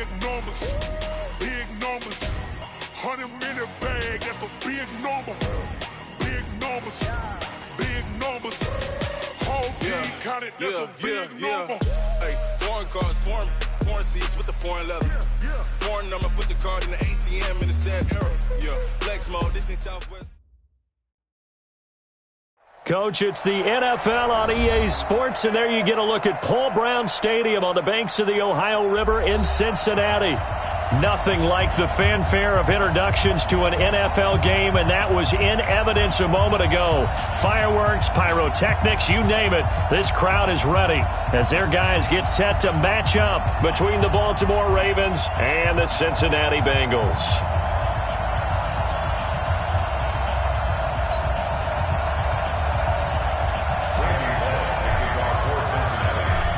big numbers. Big numbers. 100-minute bag, that's a big number. Big numbers. Big numbers. Whole team counted, that's a big number. Hey, foreign cars, foreign seats with the foreign leather. Foreign number, put the card in the ATM in the sad era. Yeah, flex mode, this ain't Southwest. Coach, it's the NFL on EA Sports, and there you get a look at Paul Brown Stadium on the banks of the Ohio River in Cincinnati. Nothing like the fanfare of introductions to an NFL game, and that was in evidence a moment ago. Fireworks, pyrotechnics, you name it. This crowd is ready as their guys get set to match up between the Baltimore Ravens and the Cincinnati Bengals.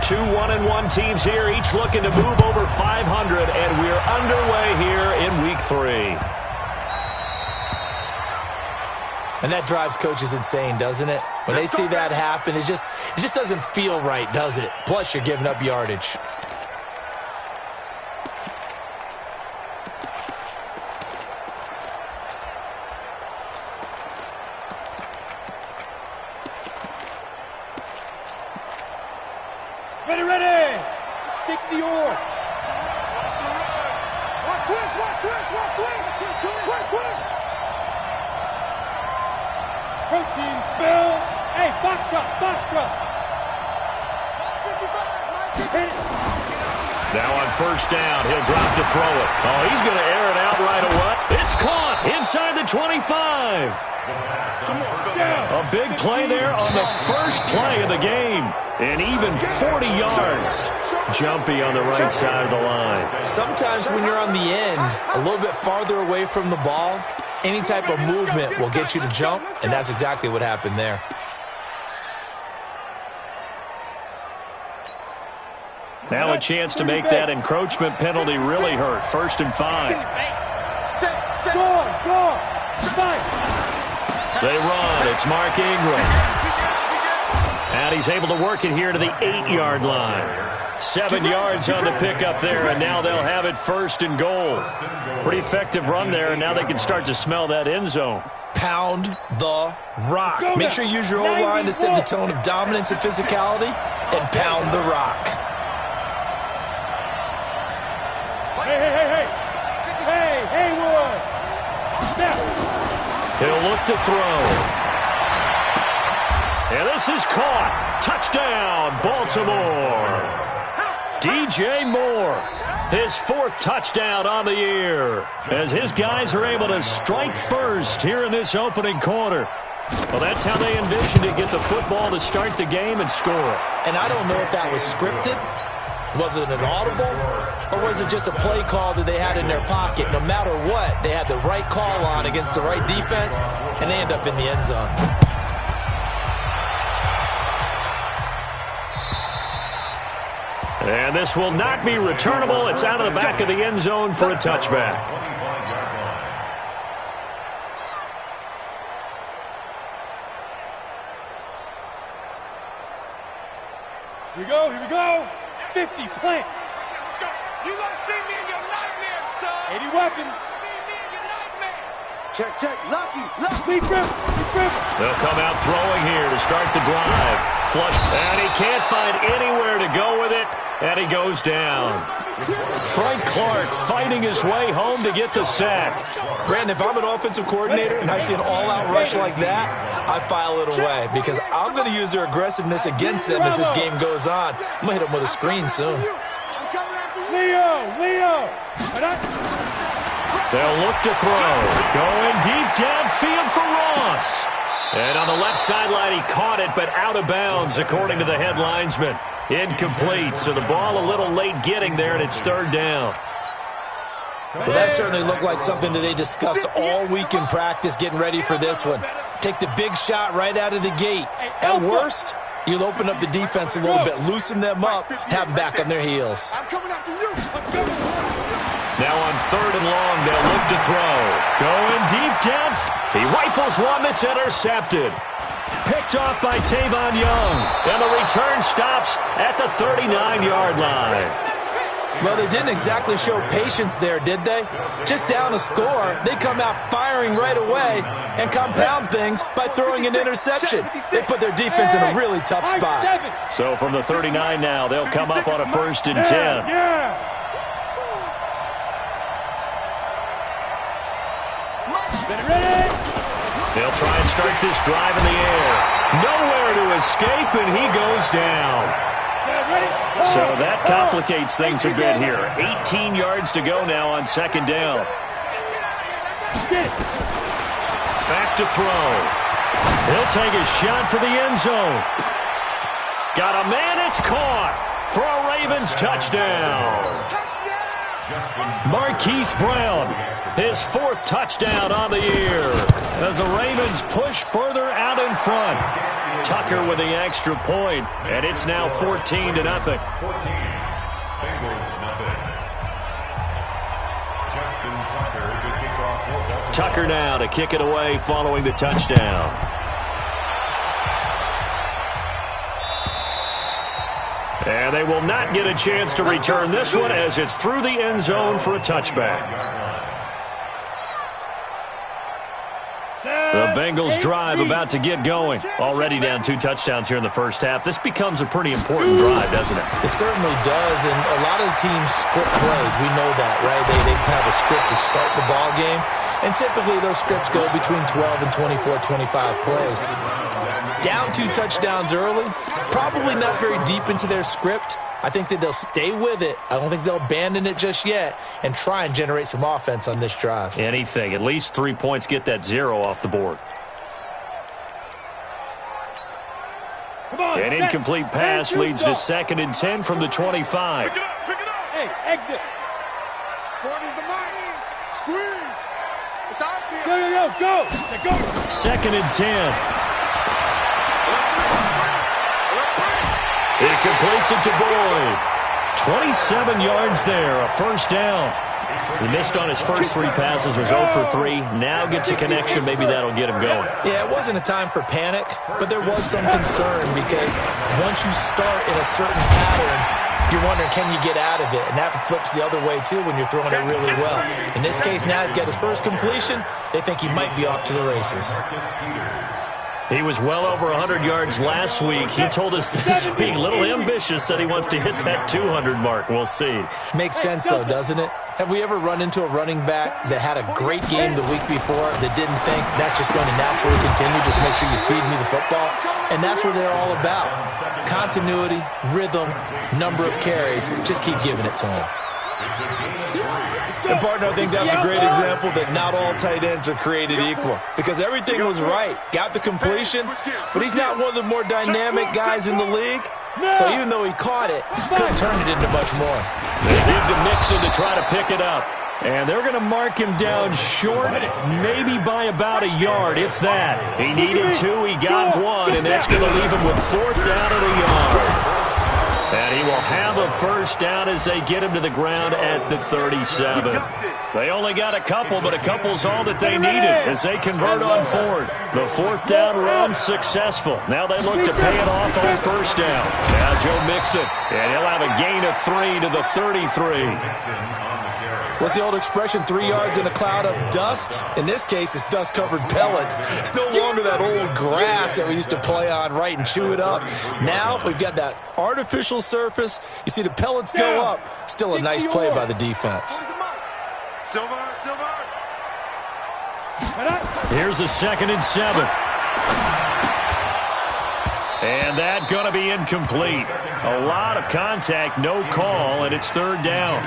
2 1-1 teams here, each looking to move over 500, and we're underway here in Week 3. And that drives coaches insane, doesn't it? When they see that happen, it just doesn't feel right, does it? Plus, you're giving up yardage. Ready. 60 yards. Watch twist. Protein spill. Hey, box drop. Now on first down, he'll drop to throw it. Oh, he's going to air it out right away. It's caught inside the 25. A big play there on the first play of the game. And even 40 yards. Jumpy on the right side of the line. Sometimes when you're on the end, a little bit farther away from the ball, any type of movement will get you to jump, and that's exactly what happened there. Now a chance to make that encroachment penalty really hurt. 1st and 5. Go. They run. It's Mark Ingram. And he's able to work it here to the 8-yard line. 7 yards on the pickup there, and now they'll have it 1st and goal. Pretty effective run there, and now they can start to smell that end zone. Pound the rock. Make sure you use your O-line to set the tone of dominance and physicality, and pound the rock. Hey, Haywood. Snap. He'll look to throw. And this is caught. Touchdown, Baltimore. DJ Moore, his 4th touchdown on the year, as his guys are able to strike first here in this opening quarter. Well, that's how they envisioned it, get the football to start the game and score. And I don't know if that was scripted. Was it an audible? Or was it just a play call that they had in their pocket? No matter what, they had the right call on against the right defense, and they end up in the end zone. And this will not be returnable. It's out of the back of the end zone for a touchback. Here we go. 50, plant. Let's go. You gonna see me in your nightmares, son. 80 weapon. See me in your nightmares. Check. Lucky. Lee Griffin. They'll come out throwing here to start the drive. Flush, and he can't find anywhere to go with it, and he goes down. Frank Clark fighting his way home to get the sack. Brandon, if I'm an offensive coordinator and I see an all-out rush like that, I file it away because I'm going to use their aggressiveness against them as this game goes on. I'm going to hit them with a screen soon. Leo. They'll look to throw. Going deep downfield for Ross. And on the left sideline, he caught it, but out of bounds, according to the head linesman. Incomplete, so the ball a little late getting there, and it's 3rd down. Well, that certainly looked like something that they discussed all week in practice getting ready for this one. Take the big shot right out of the gate. At worst, you'll open up the defense a little bit, loosen them up, have them back on their heels. I'm coming after you. Now on 3rd and long, they'll look to throw. Going deep down. He rifles one that's intercepted. Picked off by Tavon Young. And the return stops at the 39-yard line. Well, they didn't exactly show patience there, did they? Just down a score, they come out firing right away and compound things by throwing an interception. They put their defense in a really tough spot. So from the 39 now, they'll come up on a 1st and 10. They'll try and start this drive in the air. Nowhere to escape, and he goes down. So that complicates things a bit here. 18 yards to go now on 2nd down. Back to throw. He'll take a shot for the end zone. Got a man, it's caught for a Ravens touchdown. Marquise Brown, his 4th touchdown on the year as the Ravens push further out in front. Tucker with the extra point, and it's now 14-0. Tucker now to kick it away following the touchdown. And they will not get a chance to return this one as it's through the end zone for a touchback. The Bengals drive about to get going. Already down 2 touchdowns here in the first half. This becomes a pretty important drive, doesn't it? It certainly does, and a lot of the teams script plays. We know that, right? They have a script to start the ball game, and typically those scripts go between 12 and 24, 25 plays. Down 2 touchdowns early, probably not very deep into their script. I think that they'll stay with it. I don't think they'll abandon it just yet and try and generate some offense on this drive. Anything. At least 3 points, get that 0 off the board. An incomplete pass leads to 2nd and 10 from the 25. Pick it up. Hey, exit. 40's the mark. Squeeze. It's out there. Go. 2nd and 10. He completes it to Boyd. 27 yards there, a 1st down. He missed on his first 3 passes, was 0 for 3. Now gets a connection. Maybe that'll get him going. Yeah, it wasn't a time for panic, but there was some concern because once you start in a certain pattern, you're wondering, can you get out of it? And that flips the other way, too, when you're throwing it really well. In this case, now he's got his first completion. They think he might be off to the races. He was well over 100 yards last week. He told us this week, a little ambitious, said he wants to hit that 200 mark. We'll see. Makes sense, though, doesn't it? Have we ever run into a running back that had a great game the week before that didn't think that's just going to naturally continue? Just make sure you feed me the football. And that's what they're all about. Continuity, rhythm, number of carries. Just keep giving it to him. And, partner, I think that's a great example that not all tight ends are created equal because everything was right. Got the completion, but he's not one of the more dynamic guys in the league. So even though he caught it, could have turned it into much more. They give to Mixon to try to pick it up. And they're going to mark him down short, maybe by about a yard, if that. He needed 2, he got 1, and that's going to leave him with 4th down at a yard. And he will have a 1st down as they get him to the ground at the 37. They only got a couple, but a couple's all that they needed as they convert on 4th. The 4th down run successful. Now they look to pay it off on 1st down. Now Joe Mixon, and he'll have a gain of 3 to the 33. What's the old expression, 3 yards in a cloud of dust? In this case, it's dust-covered pellets. It's no longer that old grass that we used to play on, right, and chew it up. Now we've got that artificial surface. You see the pellets go up. Still a nice play by the defense. Silver. Here's a 2nd and 7. And that going to be incomplete. A lot of contact, no call, and it's 3rd down.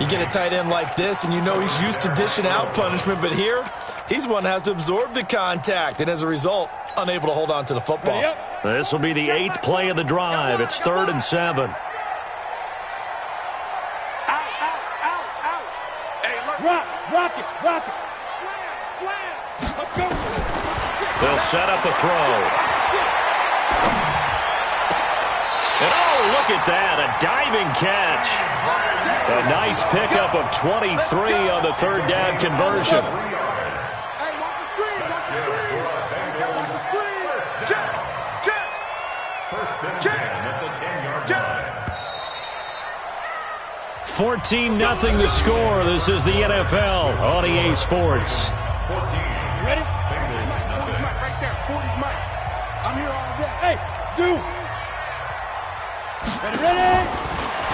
You get a tight end like this, and you know he's used to dishing out punishment, but here, he's one that has to absorb the contact, and as a result, unable to hold on to the football. This will be the 8th play of the drive. It's 3rd and 7. Out. Hey, look. Rock it. Slam. They'll set up a throw. And oh, look at that, a diving catch. A nice pickup of 23 on the 3rd down conversion. Hey, watch the screen. Check. 14-0 the score. This is the NFL on EA Sports. Ready? Right there. 40's Mike. I'm here all day. Hey, Sue. Ready?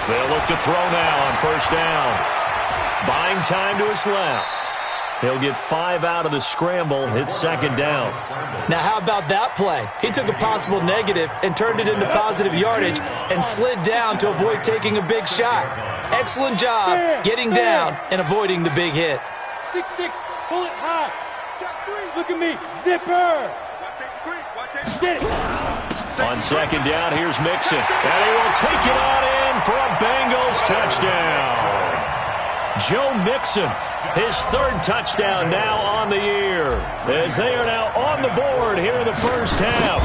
They'll look to throw now on first down. Buying time to his left. He'll get 5 out of the scramble. It's second down. Now, how about that play? He took a possible negative and turned it into positive yardage and slid down to avoid taking a big shot. Excellent job getting down and avoiding the big hit. 6'6", pull it high. Look at me, zipper. Get it. On second down, here's Mixon. And he will take it on in for a Bengals touchdown. Joe Mixon, his 3rd touchdown now on the year, as they are now on the board here in the first half.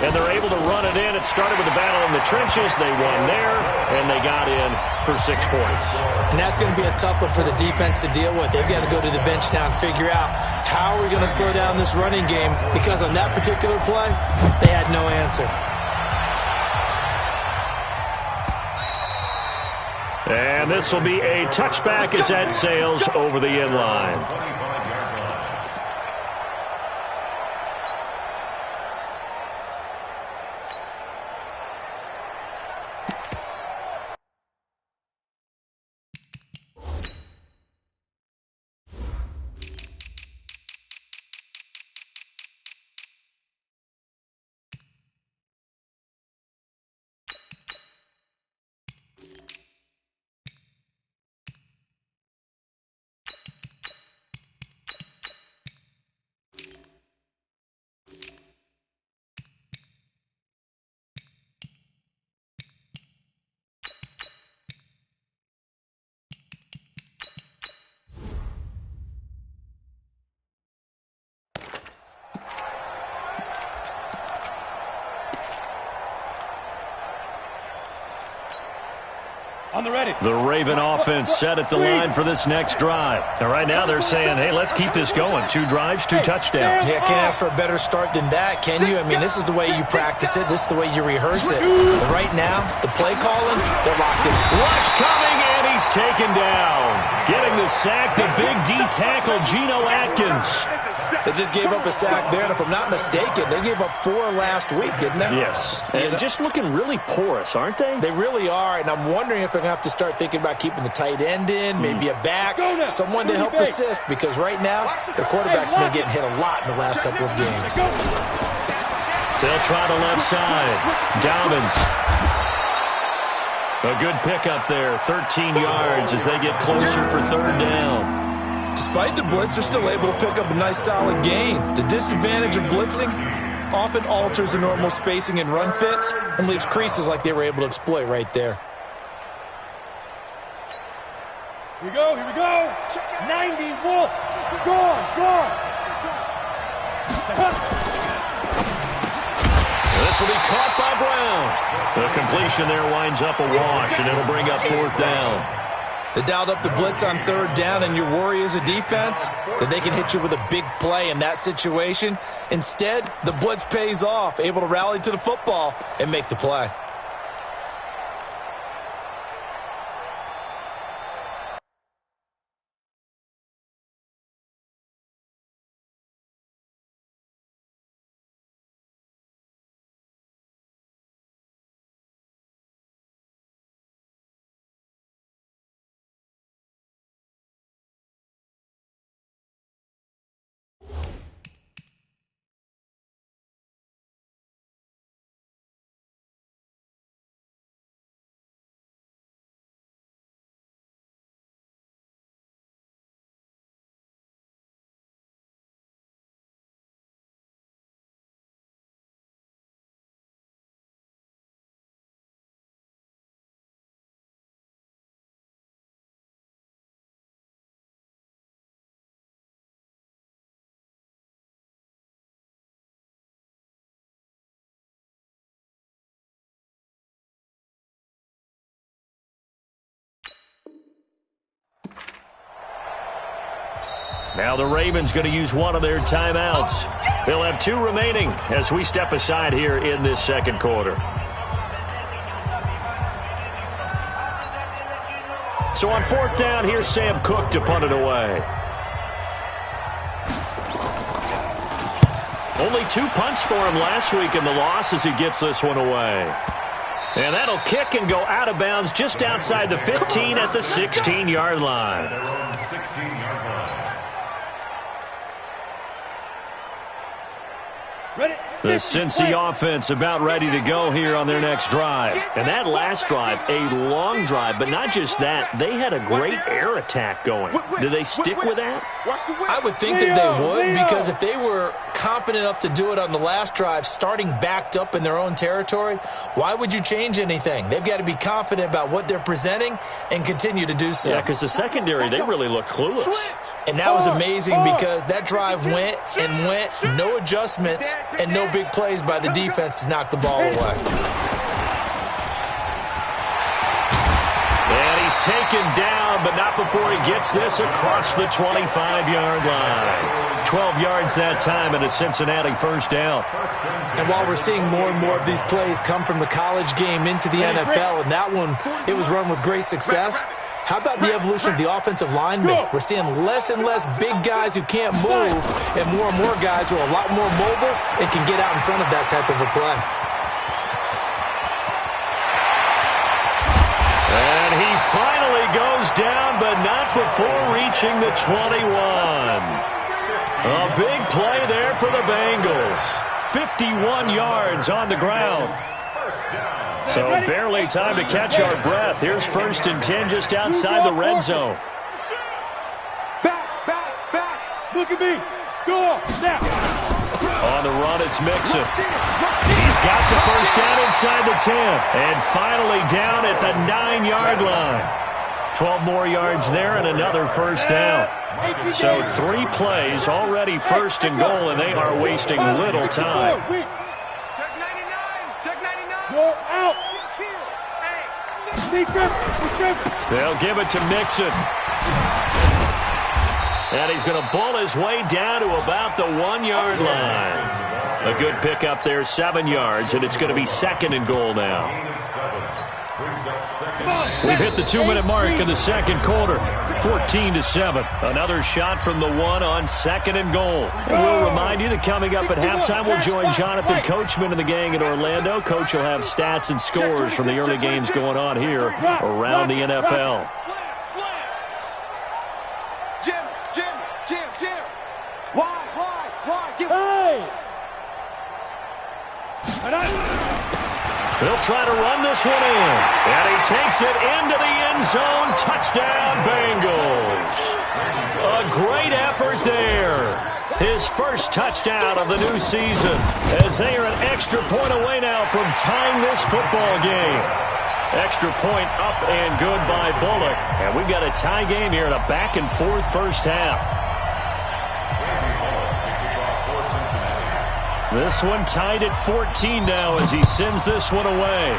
And they're able to run it in. It started with a battle in the trenches. They won there, and they got in for 6 points. And that's going to be a tough one for the defense to deal with. They've got to go to the bench now and figure out how we're going to slow down this running game, because on that particular play, they had no answer. And this will be a touchback as that sails over the end line. On the ready. The Raven offense set at the line for this next drive. And right now they're saying, hey, let's keep this going. 2 drives, 2 touchdowns. Yeah, can't ask for a better start than that, can you? I mean, this is the way you practice it. This is the way you rehearse it. But right now, the play calling, they're locked in. Rush coming, and he's taken down. Getting the sack, the big D tackle, Geno Atkins. They just gave up a sack there, and if I'm not mistaken, they gave up 4 last week, didn't they? Yes. And just looking really porous, aren't they? They really are, and I'm wondering if they're going to have to start thinking about keeping the tight end in, maybe a back, someone to help assist, because right now, their quarterback's been getting hit a lot in the last couple of games. They'll try the left side. Dobbins. A good pickup there, 13 yards as they get closer for 3rd down. Despite the blitz, they're still able to pick up a nice solid gain. The disadvantage of blitzing often alters the normal spacing and run fits and leaves creases like they were able to exploit right there. Here we go. 90, Wolf. Gone. This will be caught by Brown. The completion there winds up a wash, and it'll bring up 4th down. They dialed up the blitz on 3rd down, and your worry as a defense that they can hit you with a big play in that situation. Instead, the blitz pays off, able to rally to the football and make the play. Now the Ravens going to use one of their timeouts. They'll have 2 remaining as we step aside here in this second quarter. So on 4th down, here's Sam Cook to punt it away. Only 2 punts for him last week in the loss as he gets this one away. And that'll kick and go out of bounds just outside the 15 at the 16-yard line. The Cincy offense about ready to go here on their next drive. And that last drive, a long drive, but not just that. They had a great air attack going. Do they stick with that? I would think that they would, because if they were confident enough to do it on the last drive, starting backed up in their own territory, why would you change anything? They've got to be confident about what they're presenting and continue to do so. Yeah, because the secondary, they really look clueless. And that was amazing because that drive went and went, no adjustments, and no big plays by the defense to knock the ball away. And he's taken down, but not before he gets this across the 25-yard line. 12 yards that time, and a Cincinnati 1st down. And while we're seeing more and more of these plays come from the college game into the NFL, and that one, it was run with great success, how about the evolution of the offensive linemen? We're seeing less and less big guys who can't move and more guys who are a lot more mobile and can get out in front of that type of a play. And he finally goes down, but not before reaching the 21. A big play there for the Bengals. 51 yards on the ground. So barely time to catch our breath. Here's 1st and 10 just outside the red zone. Back. Look at me. Go. Snap. On the run, it's Mixon. He's got the 1st down inside the 10. And finally down at the 9-yard line. 12 more yards there and another 1st down. So 3 plays, already 1st and goal, and they are wasting little time. Go out. They'll give it to Mixon. And he's going to bull his way down to about the 1-yard line. A good pickup there, 7 yards, and it's going to be 2nd and goal now. We've hit the 2-minute mark in the 2nd quarter. 14-7. Another shot from the 1 on 2nd and goal. And we'll remind you that coming up at halftime, we'll join Jonathan Coachman and the gang in Orlando. Coach will have stats and scores from the early games going on here around the NFL. Jim. Why? Hey! He'll try to run this one in. And he takes it into the end zone. Touchdown, Bengals. A great effort there. His 1st touchdown of the new season, as they are an extra point away now from tying this football game. Extra point up and good by Bullock. And we've got a tie game here in a back-and-forth 1st half. This one tied at 14 now as he sends this one away.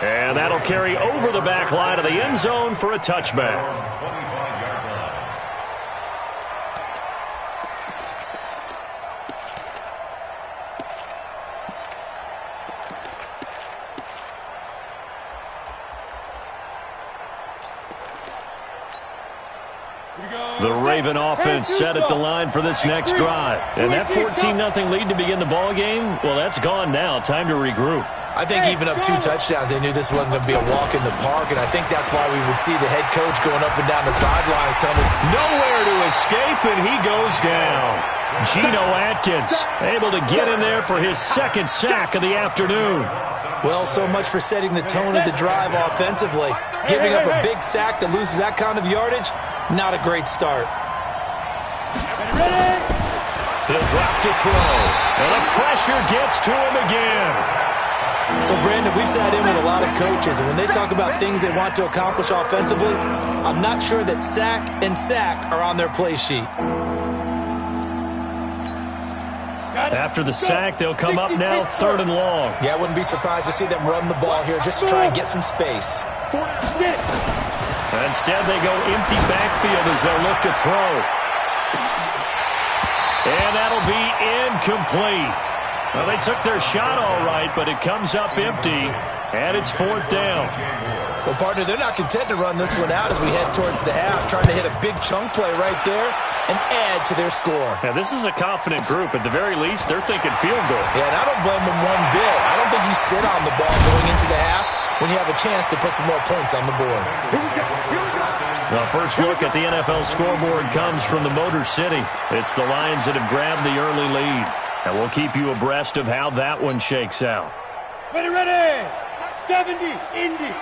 And that'll carry over the back line of the end zone for a touchback. The Raven offense set at the line for this next drive. And that 14-0 lead to begin the ball game, well, that's gone now. Time to regroup. I think even up 2 touchdowns, they knew this wasn't going to be a walk in the park, and I think that's why we would see the head coach going up and down the sidelines telling him, nowhere to escape, and he goes down. Geno Atkins able to get in there for his 2nd sack of the afternoon. Well, so much for setting the tone of the drive offensively. Giving up a big sack that loses that kind of yardage, not a great start. He'll drop to throw, and the pressure gets to him again. So, Brandon, we sat in with a lot of coaches, and when they talk about things they want to accomplish offensively, I'm not sure that sack and sack are on their play sheet. After the sack, they'll come up now 3rd and long. Yeah, I wouldn't be surprised to see them run the ball here just to try and get some space. Instead, they go empty backfield as they'll look to throw. And that'll be incomplete. Well, they took their shot all right, but it comes up empty, and it's 4th down. Well, partner, they're not content to run this one out as we head towards the half, trying to hit a big chunk play right there and add to their score. Yeah, this is a confident group. At the very least, they're thinking field goal. Yeah, and I don't blame them one bit. I don't think you sit on the ball going into the half when you have a chance to put some more points on the board. Here we go. Here we go. The first look at the NFL scoreboard comes from the Motor City. It's the Lions that have grabbed the early lead. And we'll keep you abreast of how that one shakes out. Ready, ready. 70, Indy.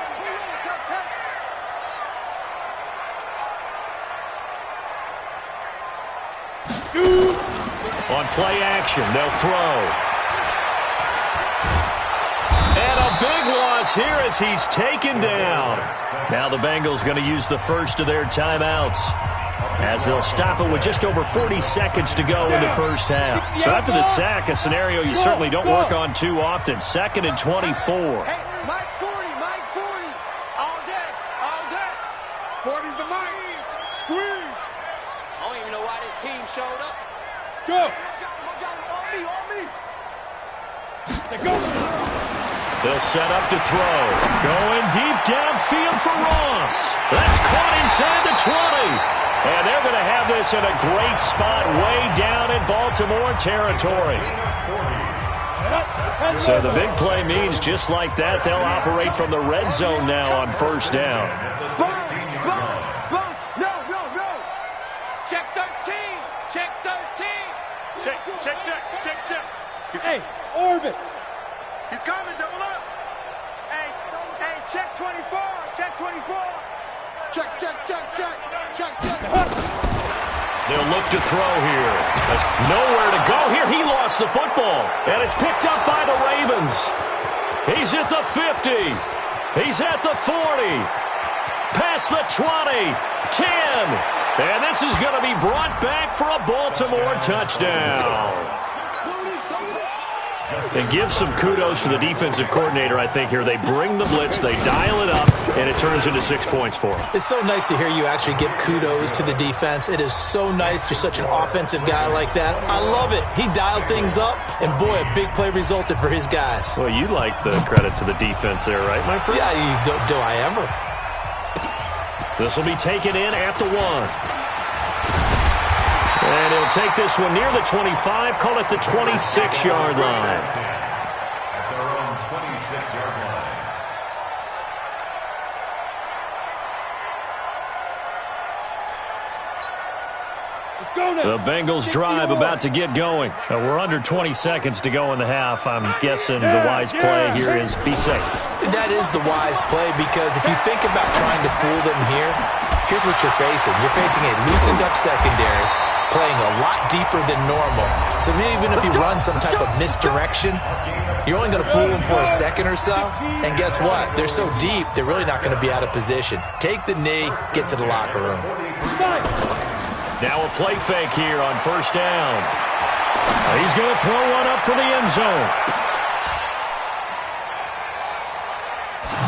Shoot. On play action, they'll throw. And a big loss here as he's taken down. Now the Bengals going to use the first of their timeouts, as they'll stop it with just over 40 seconds to go in the first half. So after the sack, a scenario you certainly don't work on too often. 2nd and 24. Hey, Mike 40, Mike 40. All day, all day. 40's the Mike. Squeeze. I don't even know why this team showed up. Go. On me. Say go. They'll set up to throw. Going deep downfield for Ross. That's caught inside the 20. And they're going to have this in a great spot way down in Baltimore territory. So the big play means just like that, they'll operate from the red zone now on first down. No. Check 13. Check 13. Check. Hey, orbit. He's coming, double up. Hey, check 24. Check 24. Check. They'll look to throw here. There's nowhere to go here. He lost the football. And it's picked up by the Ravens. He's at the 50. He's at the 40. Past the 20. 10. And this is going to be brought back for a Baltimore touchdown. And give some kudos to the defensive coordinator, I think, here. They bring the blitz, they dial it up, and it turns into 6 points for them. It's so nice to hear you actually give kudos to the defense. It is so nice. You're such an offensive guy like that. I love it. He dialed things up, and boy, a big play resulted for his guys. Well, you like the credit to the defense there, right, my friend? Yeah, do I ever? This will be taken in at the 1. And he'll take this one near the 25, call it the 26-yard line. At their own 26-yard line. Let's go now. The Bengals drive about to get going. We're under 20 seconds to go in the half. I'm guessing the wise play here is be safe. That is the wise play, because if you think about trying to fool them here, here's what you're facing. You're facing a loosened-up secondary, playing a lot deeper than normal. So even if you run some type of misdirection, you're only going to fool them for a second or so. And guess what? They're so deep, they're really not going to be out of position. Take the knee, get to the locker room. Now a play fake here on first down. He's going to throw one up for the end zone.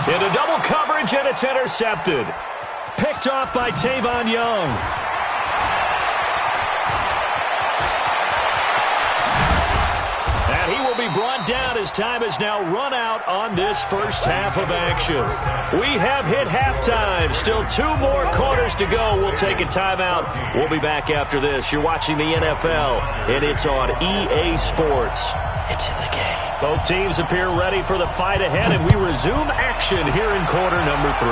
Into double coverage, and it's intercepted. Picked off by Tavon Young. And he will be brought down as time has now run out on this first half of action. We have hit halftime. Still 2 more quarters to go. We'll take a timeout. We'll be back after this. You're watching the NFL, and it's on EA Sports. It's in the game. Both teams appear ready for the fight ahead, and we resume action here in quarter number 3.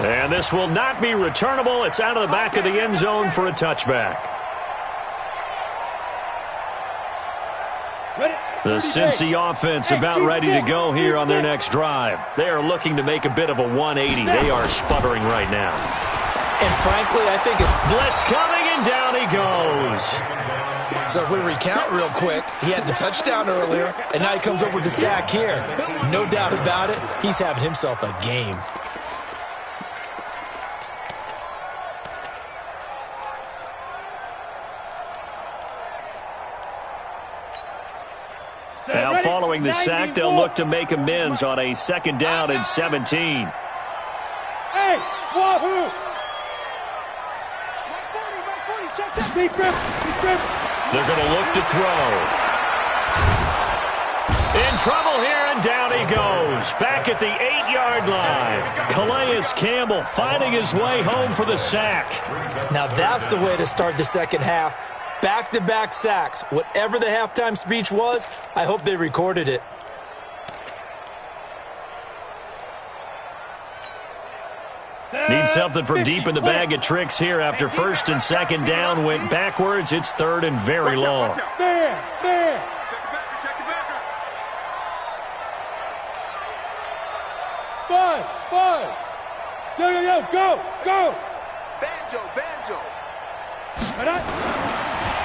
And this will not be returnable. It's out of the back of the end zone for a touchback. The Cincy offense about ready to go here on their next drive. They are looking to make a bit of a 180. They are sputtering right now. And frankly, I think it's blitz coming, and down he goes. So if we recount real quick, he had the touchdown earlier, and now he comes up with the sack here. No doubt about it, he's having himself a game. Now following the sack, they'll look to make amends on a 2nd down and 17. Hey, wahoo! Deep grip. They're going to look to throw. In trouble here, and down he goes. Back at the 8-yard line. Calais Campbell finding his way home for the sack. Now that's the way to start the second half. Back-to-back sacks. Whatever the halftime speech was, I hope they recorded it. Need something from deep in the bag of tricks here after first and second down went backwards. It's third and very long. There. Buzz. Yo, go. Banjo.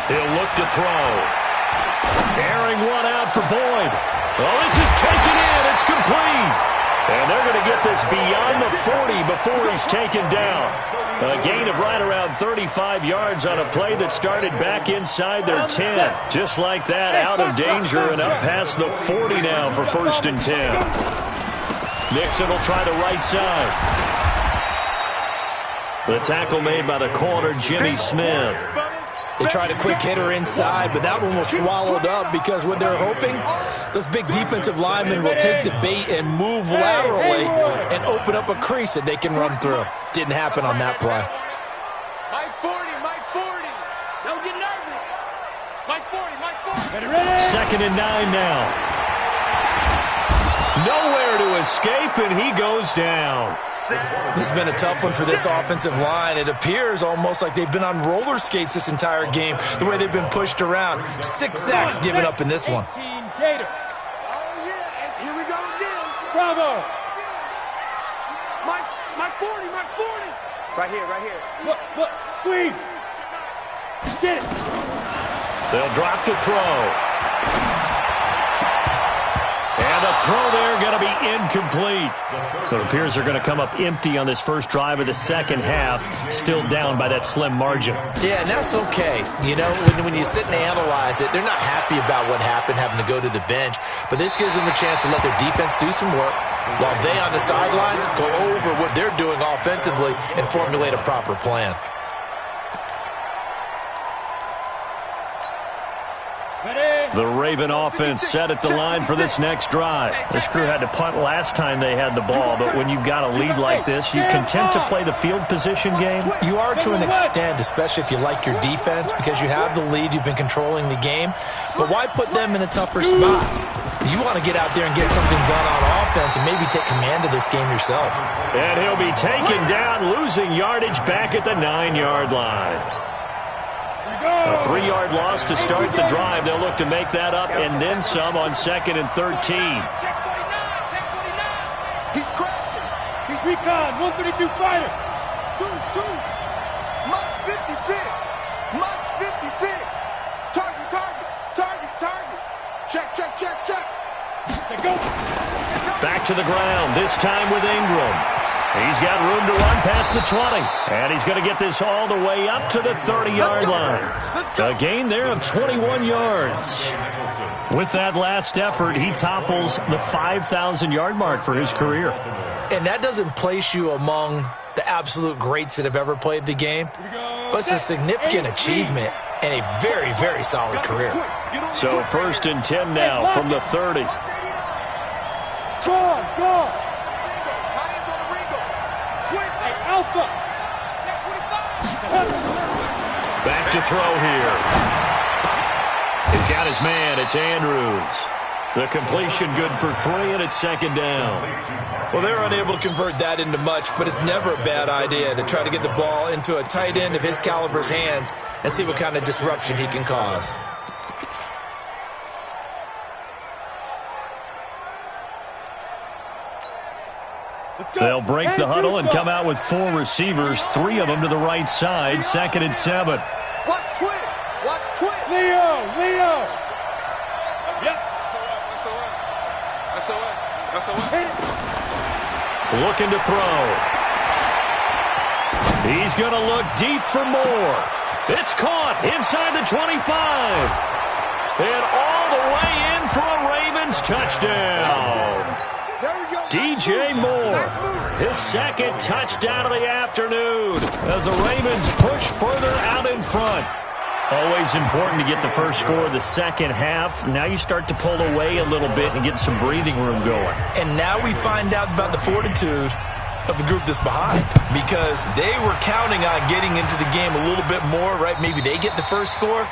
He'll look to throw. Airing one out for Boyd. Well, this is taken in. It's complete. And they're going to get this beyond the 40 before he's taken down. A gain of right around 35 yards on a play that started back inside their 10. Just like that, out of danger and up past the 40 now for first and 10. Nixon will try the right side. The tackle made by the corner, Jimmy Smith. They tried a quick hitter inside, but that one was swallowed up because what they're hoping, those big defensive linemen will take the bait and move laterally and open up a crease that they can run through. Didn't happen on that play. Mike 40. Don't get nervous. Mike 40. Second and 9 now. Nowhere to escape, and he goes down. This has been a tough one for this offensive line. It appears almost like they've been on roller skates this entire game, the way they've been pushed around. 6 sacks given up in this one. Gator. Oh, yeah, and here we go again. Bravo. Mike 40. Right here. Look, squeeze. Get it. They'll drop to throw. And the throw there going to be incomplete. So it appears they're going to come up empty on this first drive of the second half, still down by that slim margin. Yeah, and that's okay. You know, when you sit and analyze it, they're not happy about what happened, having to go to the bench. But this gives them a chance to let their defense do some work while they on the sidelines go over what they're doing offensively and formulate a proper plan. The Raven offense set at the line for this next drive. This crew had to punt last time they had the ball, but when you've got a lead like this, you content to play the field position game? You are to an extent, especially if you like your defense, because you have the lead, you've been controlling the game. But why put them in a tougher spot? You want to get out there and get something done on offense and maybe take command of this game yourself. And he'll be taken down, losing yardage back at the 9-yard line. A 3-yard loss to start the drive. They'll look to make that up and then some on second and 13. Check 49. He's crashing. He's recon, 132 fighter. Mike 56. Target. Check. Go. Back to the ground, this time with Ingram. He's got room to run past the 20. And he's going to get this all the way up to the 30-yard line. A gain there of 21 yards. With that last effort, he topples the 5,000-yard mark for his career. And that doesn't place you among the absolute greats that have ever played the game. But it's a significant achievement and a very, very solid career. So first and 10 now from the 30. Go. Alpha. Back to throw here. He's got his man. It's Andrews. The completion good for 3, and it's second down. Well, they're unable to convert that into much, but it's never a bad idea to try to get the ball into a tight end of his caliber's hands and see what kind of disruption he can cause. They'll break the huddle and come out with 4 receivers, 3 of them to the right side, second and 7. Watch twist. Leo. Yep. Looking to throw. He's going to look deep for more. It's caught inside the 25. And all the way in for a Ravens touchdown. DJ Moore, his second touchdown of the afternoon as the Ravens push further out in front. Always important to get the first score of the second half. Now you start to pull away a little bit and get some breathing room going. And now we find out about the fortitude of the group that's behind, because they were counting on getting into the game a little bit more, right? Maybe they get the first score.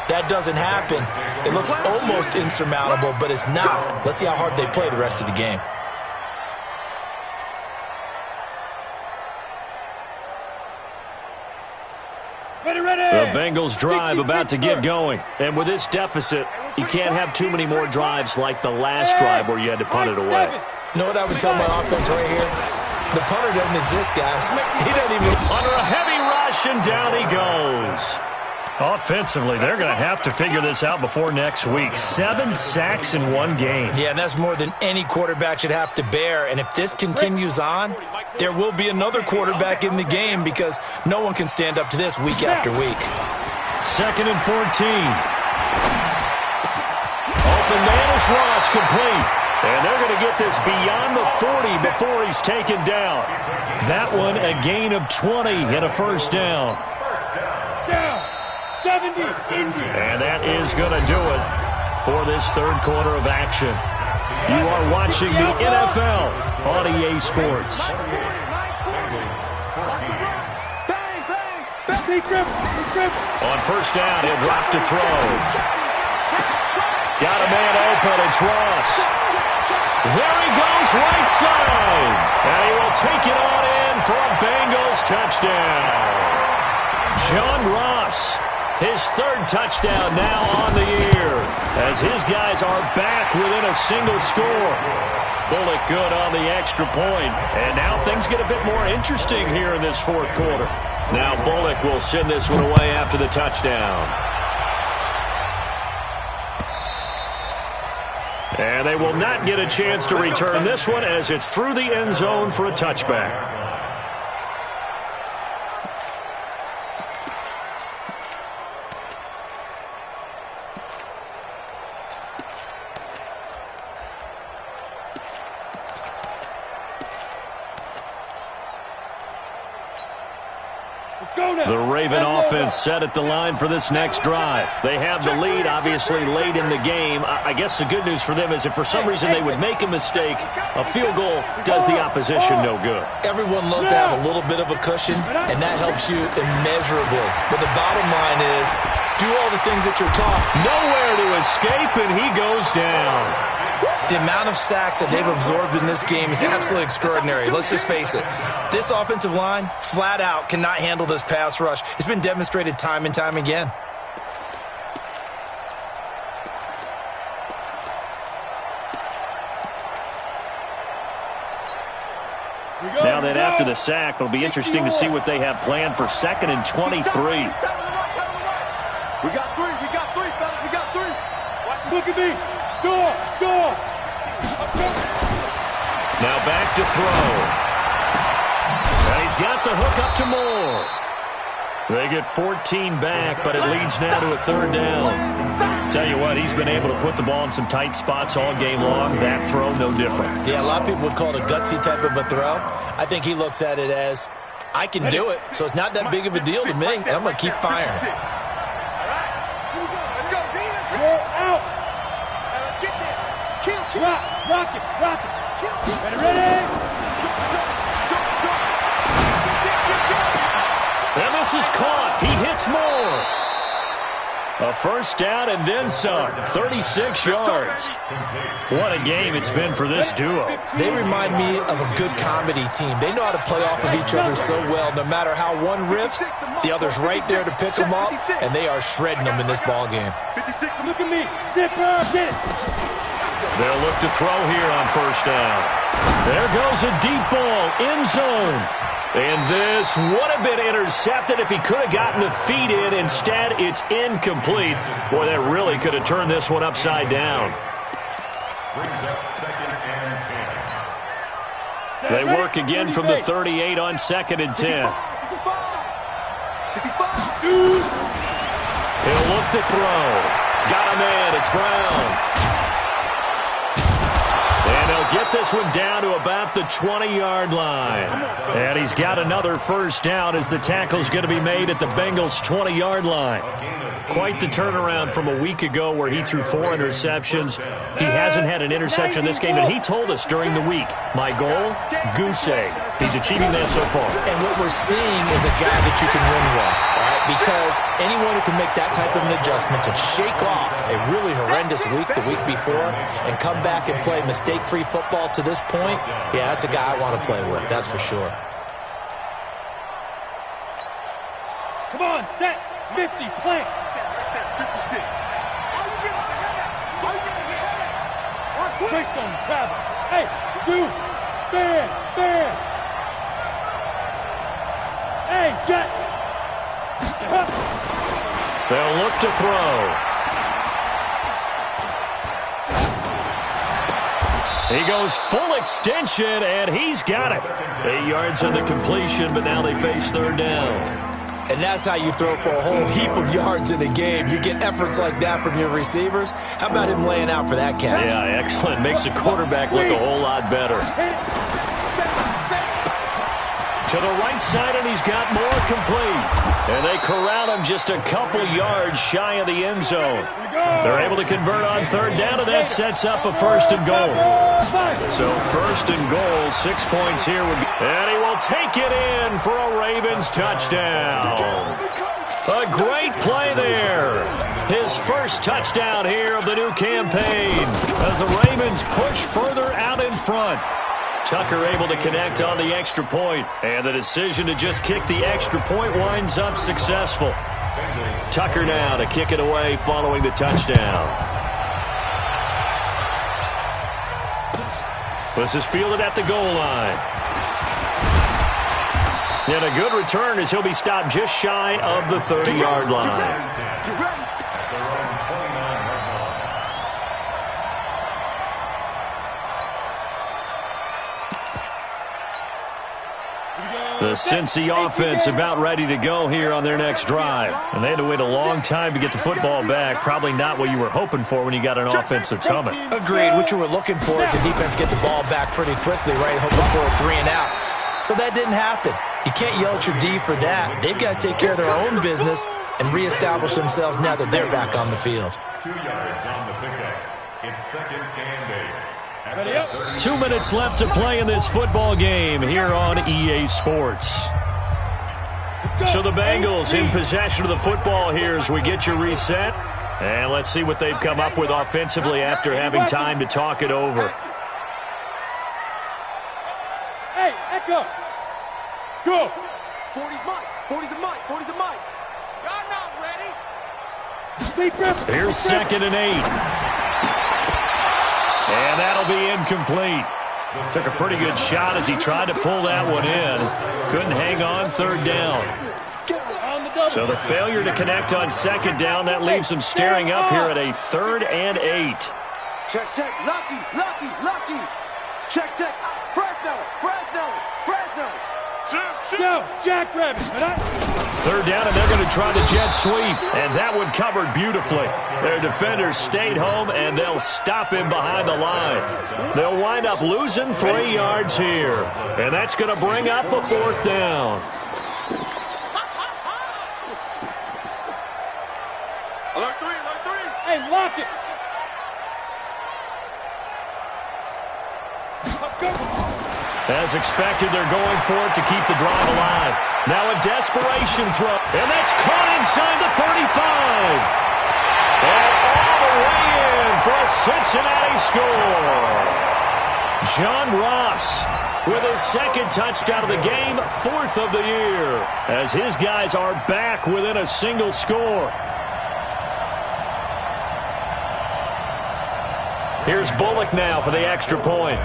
That doesn't happen. It looks almost insurmountable, but it's not. Let's see how hard they play the rest of the game. The Bengals drive about to get going. And with this deficit, you can't have too many more drives like the last drive where you had to punt it away. You know what I would tell my offense right here? The punter doesn't exist, guys. He doesn't even... Under a heavy rush, and down he goes. Offensively, they're going to have to figure this out before next week. 7 sacks in one game. Yeah, and that's more than any quarterback should have to bear. And if this continues on, there will be another quarterback in the game, because no one can stand up to this week after week. 2nd and 14. Open man is Ross, complete. And they're going to get this beyond the 40 before he's taken down. That one a gain of 20 and a first down. Down. 70, Indy. And that is going to do it for this third quarter of action. You are watching the NFL on EA Sports. On first down, he'll drop to throw. Got a man open, it's Ross. There he goes, right side. And he will take it on in for a Bengals touchdown. John Ross, his 3rd touchdown now on the year, as his guys are back within a single score. Bullock good on the extra point. And now things get a bit more interesting here in this 4th quarter. Now Bullock will send this one away after the touchdown. And they will not get a chance to return this one, as it's through the end zone for a touchback. The Raven offense set at the line for this next drive. They have the lead, obviously, late in the game. I guess the good news for them is if for some reason they would make a mistake, a field goal does the opposition no good. Everyone loves to have a little bit of a cushion, and that helps you immeasurably. But the bottom line is, do all the things that you're taught. Nowhere to escape, and he goes down. The amount of sacks that they've absorbed in this game is absolutely extraordinary. Let's just face it. This offensive line, flat out, cannot handle this pass rush. It's been demonstrated time and time again. Now then, after the sack, it'll be interesting to see what they have planned for 2nd and 23. We got 3, fellas, we got 3. Watch, look at me. Door. Now back to throw. And he's got the hook up to Moore. They get 14 back, but it leads now to a 3rd down. Tell you what, he's been able to put the ball in some tight spots all game long. That throw, no different. Yeah, a lot of people would call it a gutsy type of a throw. I think he looks at it as, I can do it, so it's not that big of a deal to me, and I'm going to keep firing. All right, let's go. Roll out. Let's get there. Kill. Rock it. Ready. And this is caught. He hits Moore. A first down and then some. 36 yards. What a game it's been for this duo. They remind me of a good comedy team. They know how to play off of each other so well. No matter how one riffs, the other's right there to pick them up, and they are shredding them in this ball game. 56, look at me. Zipper, get it. They'll look to throw here on first down. There goes a deep ball, end zone. And this would have been intercepted if he could have gotten the feet in. Instead, it's incomplete. Boy, that really could have turned this one upside down. Brings up 2nd and 10. They work again from the 38 on 2nd and 10. He'll look to throw. Got a man. It's Brown. And they'll They'll get this one down to about the 20-yard line. And he's got another first down as the tackle's going to be made at the Bengals' 20-yard line. Quite the turnaround from a week ago where he threw 4 interceptions. He hasn't had an interception this game, and he told us during the week, my goal, goose egg. He's achieving that so far. And what we're seeing is a guy that you can win with, right? Because anyone who can make that type of an adjustment to shake off a really horrendous week the week before and come back and play mistake-free football to this point, yeah, that's a guy I want to play with, that's for sure. Come on, set, 50, plant. 56. How you getting ahead? How you getting ahead? Twist on travel. Hey, shoot. Bam, bam. Hey, Jet. They'll look to throw. He goes full extension, and he's got it. 8 yards on the completion, but now they face third down. And that's how you throw for a whole heap of yards in a game. You get efforts like that from your receivers. How about him laying out for that catch? Yeah, excellent. Makes the quarterback look a whole lot better. To the right side, and he's got more complete. And they corral him just a couple yards shy of the end zone. They're able to convert on third down, and that sets up a first and goal. So first and goal, 6 points here. And he will take it in for a Ravens touchdown. A great play there. His first touchdown here of the new campaign as the Ravens push further out in front. Tucker able to connect on the extra point, and the decision to just kick the extra point winds up successful. Tucker now to kick it away following the touchdown. This is fielded at the goal line. And a good return as he'll be stopped just shy of the 30-yard line. The Cincy offense about ready to go here on their next drive. And they had to wait a long time to get the football back. Probably not what you were hoping for when you got an offense that's humming. Agreed. What you were looking for is the defense get the ball back pretty quickly, right? Hoping for a 3 and out. So that didn't happen. You can't yell at your D for that. They've got to take care of their own business and reestablish themselves now that they're back on the field. 2 yards on the pickup. It's 2nd and 8. 2 minutes left to play in this football game here on EA Sports. So the Bengals in possession of the football here as we get you reset. And let's see what they've come up with offensively after having time to talk it over. Hey, Echo. Go. 40's Mike. 40's a Mike. 40's a Mike. Y'all not ready. Here's 2nd and 8. And that'll be incomplete. Took a pretty good shot as he tried to pull that one in. Couldn't hang on third down. So the failure to connect on 2nd down, that leaves him staring up here at a 3rd and 8. Check, check. Lucky, lucky, lucky. Check, check. Fresno, Fresno, Fresno. Go, Jackrabbit. 3rd down, and they're going to try the jet sweep. And that one covered beautifully. Their defenders stayed home, and they'll stop him behind the line. They'll wind up losing 3 yards here. And that's going to bring up a 4th down. Alert 3, alert 3. Hey, lock it. As expected, they're going for it to keep the drive alive. Now a desperation throw, and that's caught inside the 35. And all the way in for a Cincinnati score. John Ross with his 2nd touchdown of the game, 4th of the year, as his guys are back within a single score. Here's Bullock now for the extra point.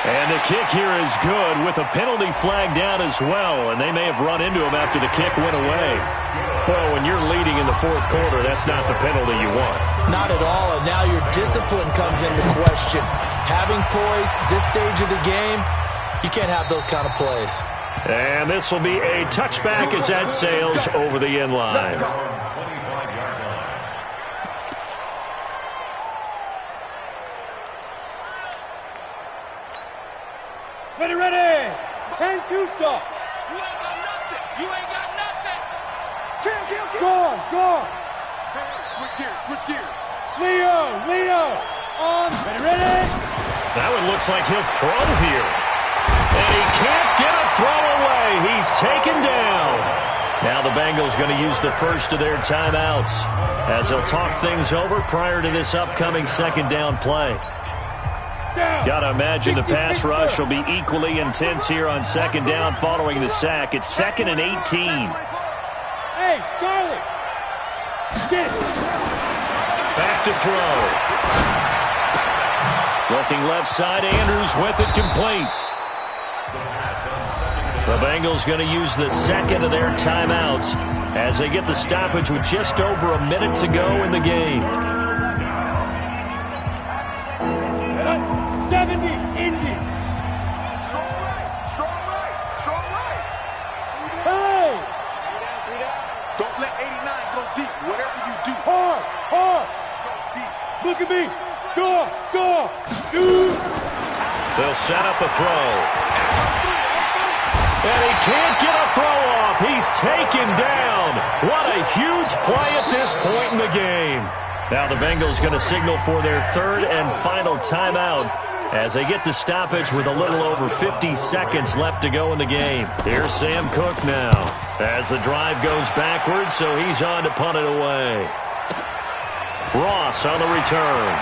And the kick here is good with a penalty flag down as well, and they may have run into him after the kick went away. Well, when you're leading in the 4th quarter, that's not the penalty you want. Not at all, and now your discipline comes into question. Having poise this stage of the game, you can't have those kind of plays. And this will be a touchback as that sails over the end line. you soft. You ain't got nothing. You ain't got nothing. Kill. Guard. Switch gears. Leo. On. Ready. That one looks like he'll throw here. And he can't get a throw away. He's taken down. Now the Bengals going to use the first of their timeouts as they'll talk things over prior to this upcoming second down play. Got to imagine the pass rush will be equally intense here on second down following the sack. It's 2nd and 18. Hey, Charlie. Get it. Back to throw. Looking left side, Andrews with it complete. The Bengals going to use the second of their timeouts as they get the stoppage with just over a minute to go in the game. 70, Indy. Strong right. Hey. Don't let 89 go deep. Whatever you do. Hard. Go deep. Look at me. Go. Shoot. They'll set up a throw. And he can't get a throw off. He's taken down. What a huge play at this point in the game. Now the Bengals going to signal for their third and final timeout as they get the stoppage with a little over 50 seconds left to go in the game. Here's Sam Cook now as the drive goes backwards, so he's on to punt it away. Ross on the return.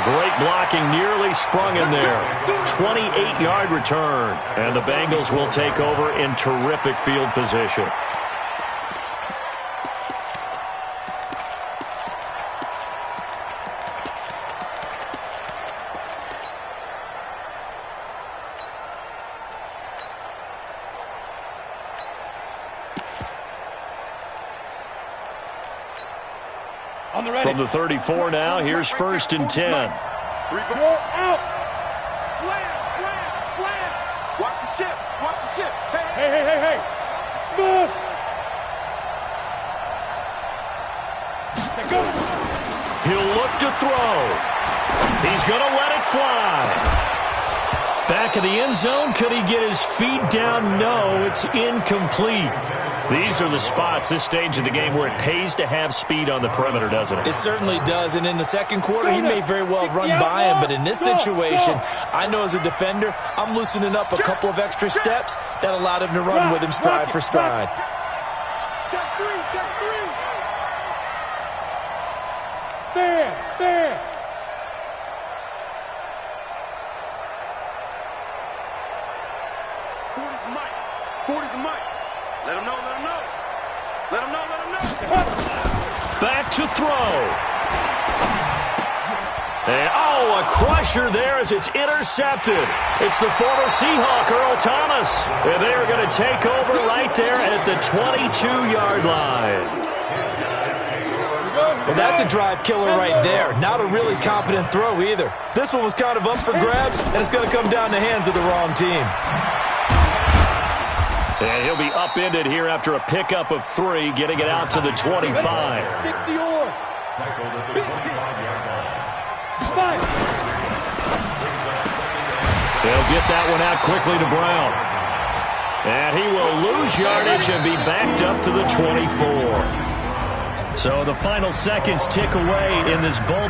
Great blocking, nearly sprung in there. 28-yard return. And the Bengals will take over in terrific field position. From the 34 now, here's 1st and 10. 3 ball out. Slam. Watch the ship. Hey. Smooth. Go. He'll look to throw. He's going to let it fly. Back of the end zone. Could he get his feet down? No, it's incomplete. These are the spots, this stage of the game, where it pays to have speed on the perimeter, doesn't it? It certainly does, and in the second quarter, he may very well run by him, but in this situation, I know as a defender, I'm loosening up a couple of extra steps that allowed him to run with him stride for stride. Check three. There. 40's the mic. Let him know. Back to throw. And, a crusher there as it's intercepted. It's the former Seahawk, Earl Thomas. And they are going to take over right there at the 22-yard line. Well, that's a drive killer right there. Not a really confident throw either. This one was kind of up for grabs, and it's going to come down the hands of the wrong team. And he'll be upended here after a pickup of 3, getting it out to the 25. 60 or. Tackled at the 25-yard line. Spike. They'll get that one out quickly to Brown. And he will lose yardage and be backed up to the 24. So the final seconds tick away in this ball.